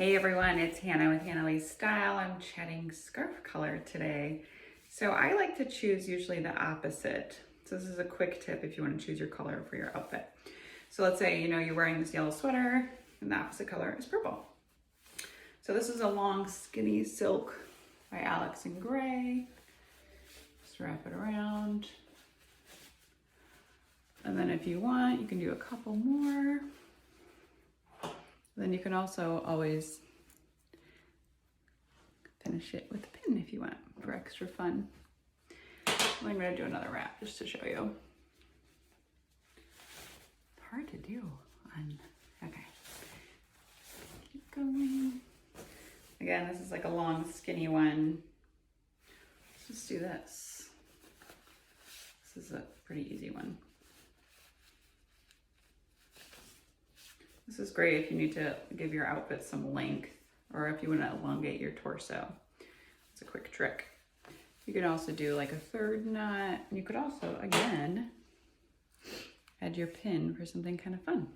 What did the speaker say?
Hey everyone, it's Hannah with Hannah Lee's Style. I'm chatting scarf color today. So I like to choose usually the opposite. So this is a quick tip if you want to choose your color for your outfit. So let's say, you're wearing this yellow sweater and the opposite color is purple. So this is a long skinny silk by Alex and Gray. Just wrap it around. And then if you want, you can do a couple more. Then you can also always finish it with a pin if you want for extra fun. I'm gonna do another wrap just to show you. It's hard to do okay. Keep going. Again, this is like a long skinny one. Let's just do this. This is a pretty easy one. This is great if you need to give your outfit some length or if you want to elongate your torso. It's a quick trick. You could also do like a third knot. You could also, again, add your pin for something kind of fun.